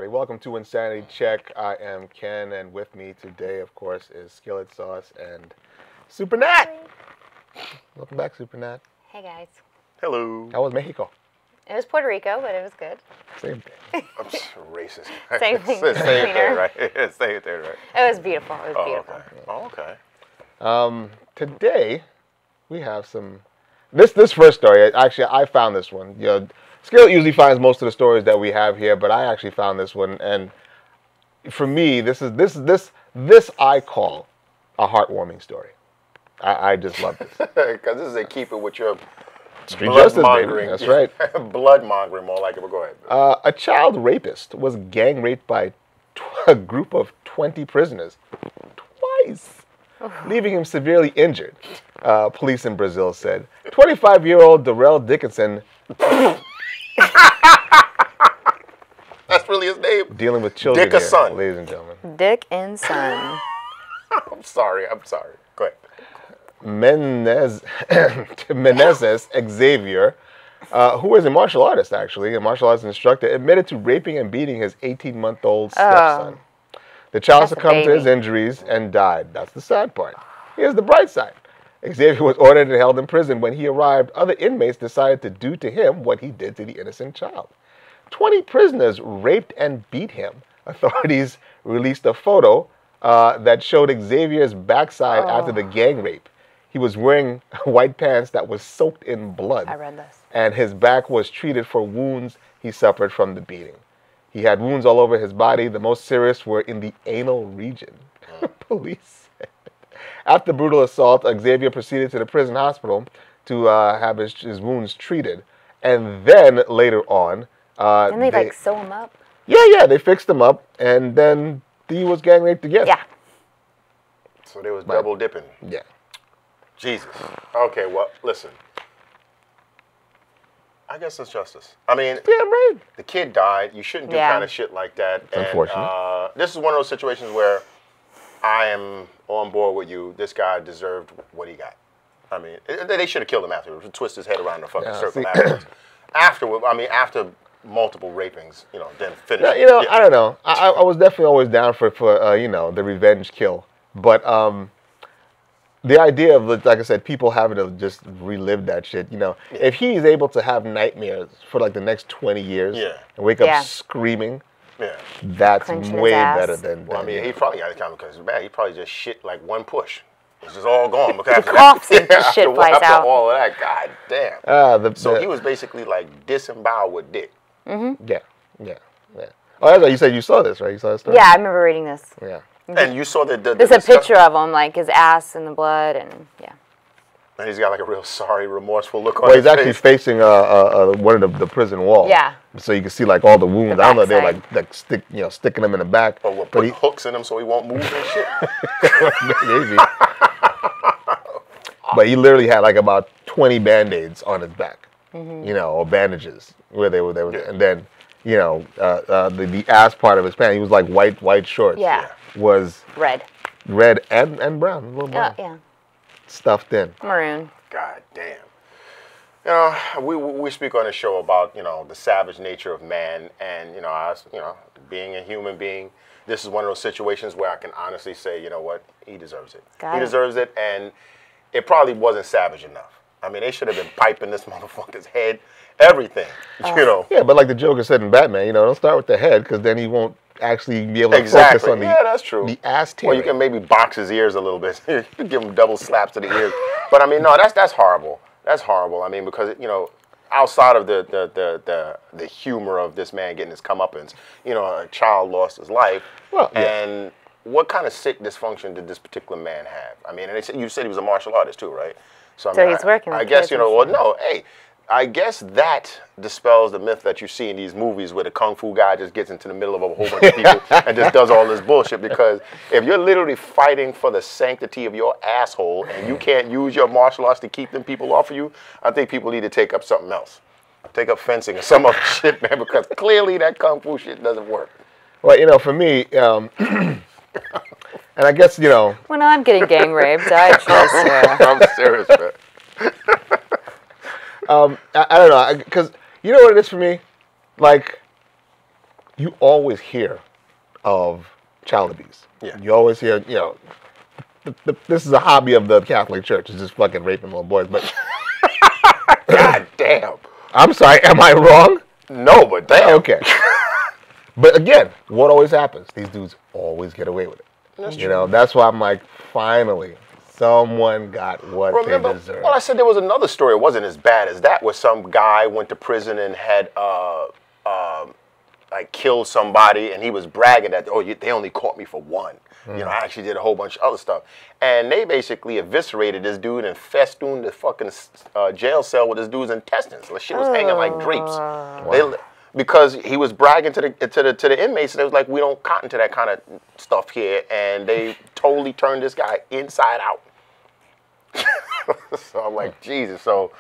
everybody. Welcome to Insanity Check. I am Ken, and with me today, of course, is Skillet Sauce and Super Nat. Welcome back, Super Nat. Hey, guys. Hello. How was Mexico? It was Puerto Rico, but it was good. Same thing. I'm just racist. Same thing. Same thing, right? Same thing, right? It was beautiful. It was beautiful. Okay. Oh, okay. Today, we have some... This first story, actually, I found this one. You know, Skillet usually finds most of the stories that we have here, but I actually found this one, and for me, this I call a heartwarming story. I just love this. Because this is a keep it with your Street justice, baby. That's right. Blood mongering, more like it. But go ahead. A child rapist was gang raped by a group of 20 prisoners twice, leaving him severely injured. Police in Brazil said. 25-year-old Darrell Dickinson. That's really his name. Dealing with children here, Dickinson, ladies and gentlemen. Dick and Son. I'm sorry. Go ahead. Menezes Xavier, who was a martial artist, actually, a martial arts instructor, admitted to raping and beating his 18-month-old stepson. The child succumbed to his injuries and died. That's the sad part. Here's the bright side. Xavier was ordered and held in prison. When he arrived, other inmates decided to do to him what he did to the innocent child. 20 prisoners raped and beat him. Authorities released a photo that showed Xavier's backside after the gang rape. He was wearing white pants that was soaked in blood. I read this. And his back was treated for wounds he suffered from the beating. He had wounds all over his body. The most serious were in the anal region, police said. After the brutal assault, Xavier proceeded to the prison hospital to have his wounds treated. And then later on... Didn't they like sew him up? Yeah, they fixed him up. And then he was gang raped again. Yeah. So they was double dipping. Yeah. Jesus. Okay, well, listen. I guess it's justice. I mean, the kid died. You shouldn't do kind of shit like that. And, unfortunate. This is one of those situations where I am on board with you. This guy deserved what he got. I mean, they should have killed him afterwards. Twist his head around the fucking circle afterwards. After multiple rapings, then finish. I don't know. I was definitely always down for the revenge kill. But the idea of, like I said, people having to just relive that shit, if he's able to have nightmares for like the next 20 years and wake up screaming, that's way better than... Well, I mean, he probably got it coming because it's bad. He probably just shit like one push. It's just all gone. He coughs and shit flies out. After all of that, god damn. So he was basically like disemboweled with dick. Mm-hmm. Yeah. Oh, that's right. You said you saw this, right? You saw this story? Yeah, I remember reading this. Yeah. And you saw there's a picture of him, like his ass in the blood, and And he's got like a real sorry, remorseful look on his his face. Well, he's actually facing one of the prison walls. Yeah. So you can see like all the wounds. I don't know if they're like sticking them in the back. Or we'll put hooks in him so he won't move and shit. Maybe. But he literally had like about 20 Band-Aids on his back, or bandages where they were, and then, the ass part of his pants, he was like white shorts. Yeah. Was red and brown, a little brown. Yeah. Stuffed in. Maroon. God damn. We speak on the show about, the savage nature of man and, us, being a human being. This is one of those situations where I can honestly say, you know what, he deserves it. He deserves it, and it probably wasn't savage enough. I mean, they should have been piping this motherfucker's head, everything, Yeah, but like the Joker said in Batman, don't start with the head because then he won't actually be able to focus on that's true. The ass tear. Well, you can maybe box his ears a little bit. You can give him double slaps to the ears. But I mean, no, that's horrible. That's horrible. I mean, because outside of the humor of this man getting his comeuppance, a child lost his life. Well, and what kind of sick dysfunction did this particular man have? I mean, and you said he was a martial artist too, right? So he's working. I guess I guess that dispels the myth that you see in these movies where the kung fu guy just gets into the middle of a whole bunch of people and just does all this bullshit. Because if you're literally fighting for the sanctity of your asshole and you can't use your martial arts to keep them people off of you, I think people need to take up something else. Take up fencing or some other shit, man, because clearly that kung fu shit doesn't work. Well, for me, and I guess, when I'm getting gang raped, I just... I'm serious, man. I don't know, because you know what it is for me? Like, you always hear of child abuse. Yeah. You always hear, you know, this is a hobby of the Catholic Church, is just fucking raping little boys. But God damn. I'm sorry, am I wrong? No, but damn. Okay. But again, what always happens? These dudes always get away with it. That's you know, that's why I'm like, finally, someone got what Remember, they deserve. well, I said there was another story. It wasn't as bad as that, where some guy went to prison and had like killed somebody, and he was bragging that, oh, they only caught me for one. You know, I actually did a whole bunch of other stuff. And they basically eviscerated this dude and festooned the fucking jail cell with this dude's intestines. The shit was hanging like drapes. Wow. Because he was bragging to the inmates, and they was like, we don't cotton to that kind of stuff here. And they totally turned this guy inside out. So I'm like, Jesus. So